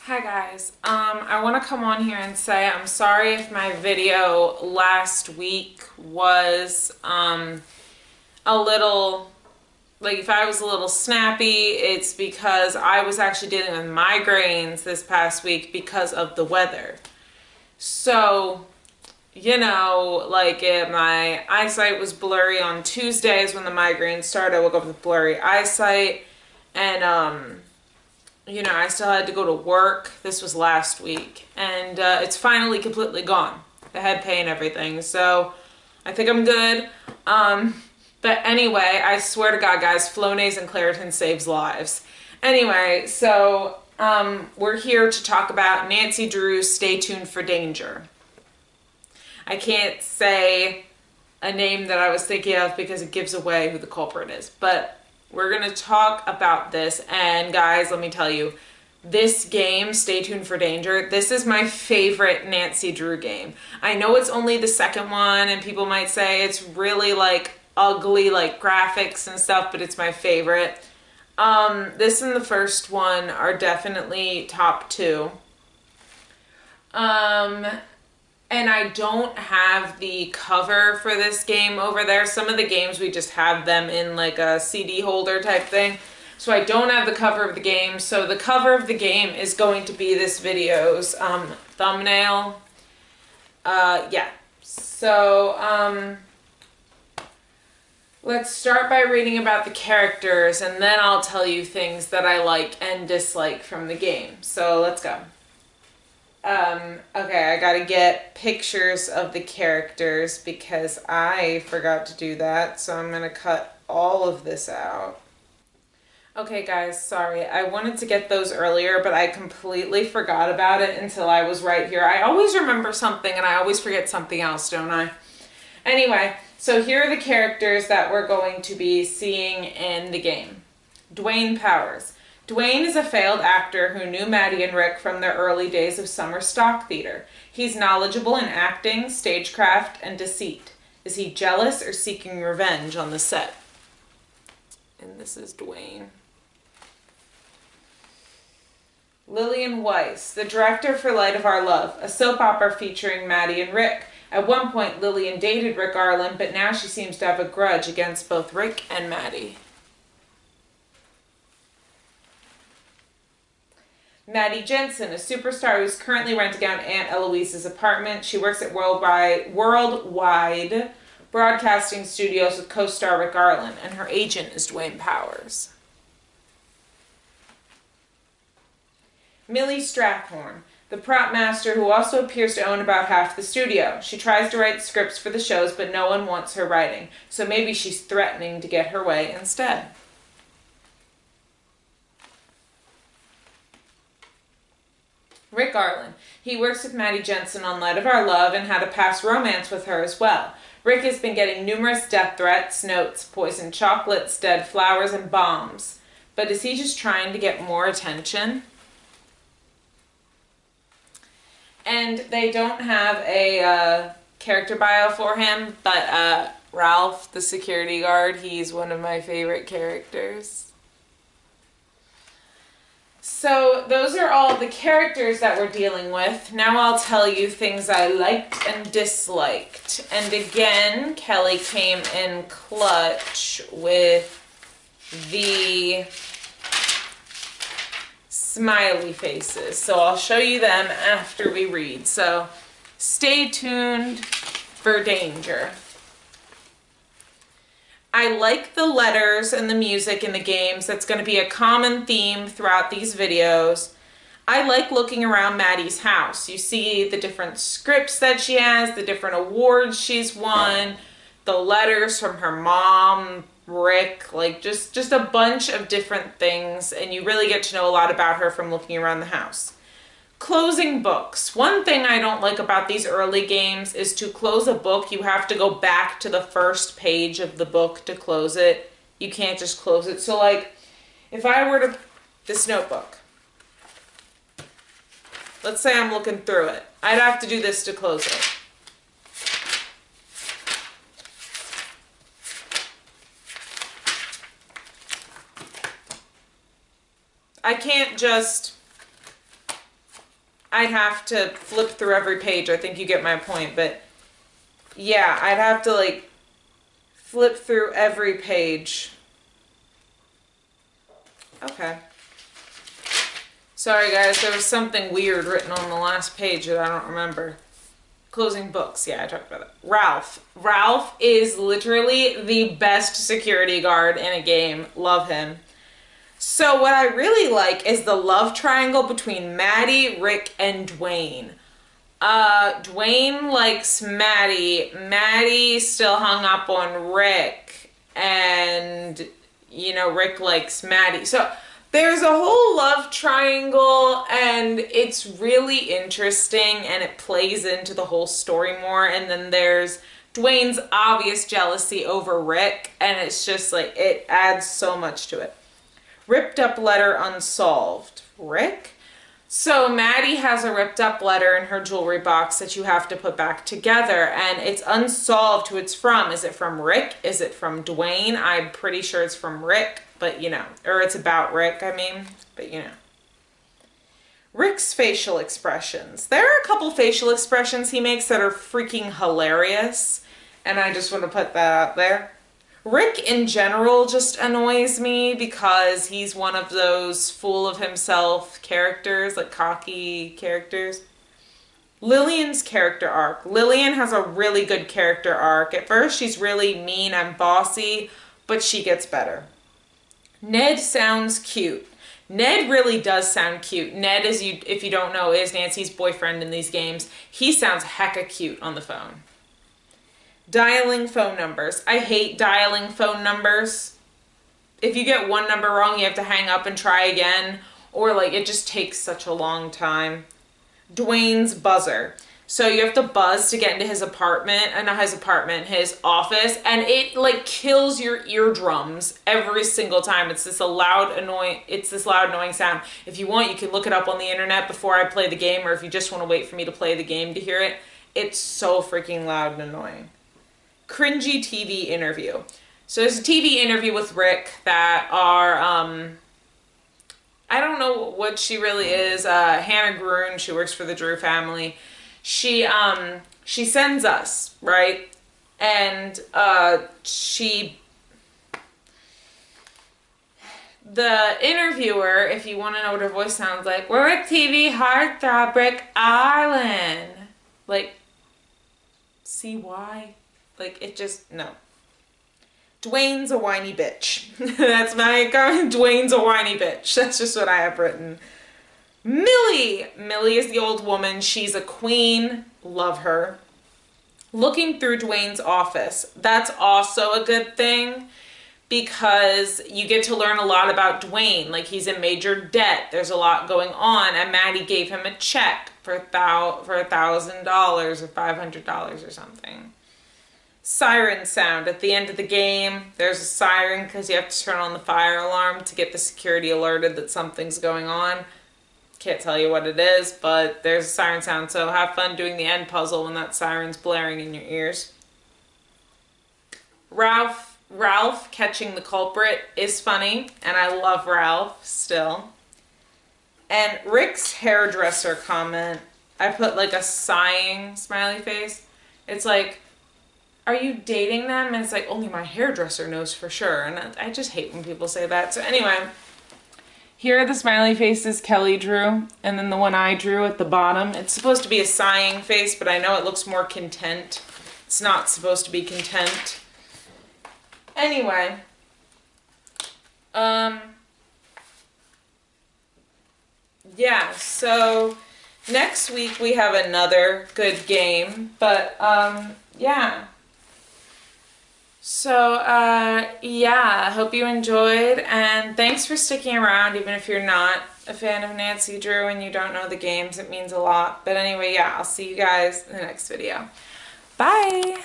Hi guys, I want to come on here and say I'm sorry if my video last week was a little, like if I was a little snappy. It's because I was actually dealing with migraines this past week because of the weather. So, my eyesight was blurry on Tuesdays when the migraines started. I woke up with blurry eyesight and I still had to go to work. This was last week, and it's finally completely gone. The head pain, everything. So I think I'm good. But anyway, I swear to God, guys, Flonase and Claritin saves lives. Anyway, so we're here to talk about Nancy Drew's Stay Tuned for Danger. I can't say a name that I was thinking of because it gives away who the culprit is, but we're going to talk about this. And guys, let me tell you, this game, Stay Tuned for Danger, this is my favorite Nancy Drew game. I know it's only the second one and people might say it's really like ugly, like graphics and stuff, but it's my favorite. This and the first one are definitely top two. And I don't have the cover for this game over there. Some of the games we just have them in like a CD holder type thing. So I don't have the cover of the game. So the cover of the game is going to be this video's thumbnail. Yeah. So let's start by reading about the characters, and then I'll tell you things that I like and dislike from the game. So let's go. Okay, I gotta get pictures of the characters because I forgot to do that, so I'm gonna cut all of this out. Okay guys, sorry, I wanted to get those earlier, but I completely forgot about it until I was right here. I always remember something and I always forget something else, don't I? Anyway, so here are the characters that we're going to be seeing in the game. Dwayne Powers. Dwayne is a failed actor who knew Maddie and Rick from their early days of summer stock theater. He's knowledgeable in acting, stagecraft, and deceit. Is he jealous or seeking revenge on the set? And this is Dwayne. Lillian Weiss, the director for Light of Our Love, a soap opera featuring Maddie and Rick. At one point, Lillian dated Rick Arlen, but now she seems to have a grudge against both Rick and Maddie. Maddie Jensen, a superstar who's currently renting out Aunt Eloise's apartment. She works at Worldwide Broadcasting Studios with co-star Rick Arlen, and her agent is Dwayne Powers. Millie Strathhorn, the prop master who also appears to own about half the studio. She tries to write scripts for the shows, but no one wants her writing, so maybe she's threatening to get her way instead. Rick Arlen. He works with Maddie Jensen on Light of Our Love and had a past romance with her as well. Rick has been getting numerous death threats, notes, poisoned chocolates, dead flowers, and bombs. But is he just trying to get more attention? And they don't have a character bio for him, but Ralph, the security guard, he's one of my favorite characters. So those are all the characters that we're dealing with. Now I'll tell you things I liked and disliked. And again, Kelly came in clutch with the smiley faces. So I'll show you them after we read. So stay tuned for danger. I like the letters and the music in the games. That's going to be a common theme throughout these videos. I like looking around Maddie's house. You see the different scripts that she has, the different awards she's won, the letters from her mom, Rick, like just a bunch of different things, and you really get to know a lot about her from looking around the house. Closing books. One thing I don't like about these early games is to close a book, you have to go back to the first page of the book to close it. You can't just close it. So like, if I were to, this notebook, let's say I'm looking through it, I'd have to do this to close it. I can't just I'd have to flip through every page. I think you get my point, but yeah, I'd have to like flip through every page. Okay. Sorry guys, there was something weird written on the last page that I don't remember. Closing books, yeah, I talked about that. Ralph. Ralph is literally the best security guard in a game. Love him. So what I really like is the love triangle between Maddie, Rick, and Dwayne. Dwayne likes Maddie. Maddie still hung up on Rick. And, you know, Rick likes Maddie. So there's a whole love triangle, and it's really interesting, and it plays into the whole story more. And then there's Dwayne's obvious jealousy over Rick, and it's just like, it adds so much to it. Ripped up letter unsolved. Rick? So Maddie has a ripped up letter in her jewelry box that you have to put back together, and it's unsolved who it's from. Is it from Rick? Is it from Dwayne? I'm pretty sure it's from Rick, but you know, or it's about Rick, I mean, but you know. Rick's facial expressions. There are a couple facial expressions he makes that are freaking hilarious, and I just want to put that out there. Rick in general just annoys me because he's one of those full of himself characters, like cocky characters. Lillian's character arc. Lillian has a really good character arc. At first she's really mean and bossy, but she gets better. Ned sounds cute. Ned really does sound cute. Ned, if you don't know, is Nancy's boyfriend in these games. He sounds hecka cute on the phone. Dialing phone numbers. I hate dialing phone numbers. If you get one number wrong, you have to hang up and try again, or like it just takes such a long time. Dwayne's buzzer. So you have to buzz to get into his apartment, not his apartment, his office, and it like kills your eardrums every single time. It's this loud, annoying sound. If you want, you can look it up on the internet before I play the game, or if you just want to wait for me to play the game to hear it. It's so freaking loud and annoying. Cringy TV interview. So there's a TV interview with Rick that are, I don't know what she really is. Hannah Gruen, she works for the Drew family. She sends us, right? And, the interviewer, if you want to know what her voice sounds like, we're at TV Heartthrob Rick Island. Like, see why? Like, it just, no. Dwayne's a whiny bitch. That's my comment. Dwayne's a whiny bitch. That's just what I have written. Millie. Millie is the old woman. She's a queen. Love her. Looking through Dwayne's office. That's also a good thing because you get to learn a lot about Dwayne. Like, he's in major debt. There's a lot going on. And Maddie gave him a check for $1,000 or $500 or something. Siren sound. At the end of the game, there's a siren because you have to turn on the fire alarm to get the security alerted that something's going on. Can't tell you what it is, but there's a siren sound, so have fun doing the end puzzle when that siren's blaring in your ears. Ralph catching the culprit is funny, and I love Ralph still. And Rick's hairdresser comment, I put like a sighing smiley face. It's like, are you dating them? And it's like, only my hairdresser knows for sure. And I just hate when people say that. So anyway, here are the smiley faces Kelly drew. And then the one I drew at the bottom. It's supposed to be a sighing face, but I know it looks more content. It's not supposed to be content. Anyway. Yeah, so next week we have another good game. But, yeah. So, yeah, I hope you enjoyed, and thanks for sticking around, even if you're not a fan of Nancy Drew and you don't know the games, it means a lot. But anyway, yeah, I'll see you guys in the next video. Bye!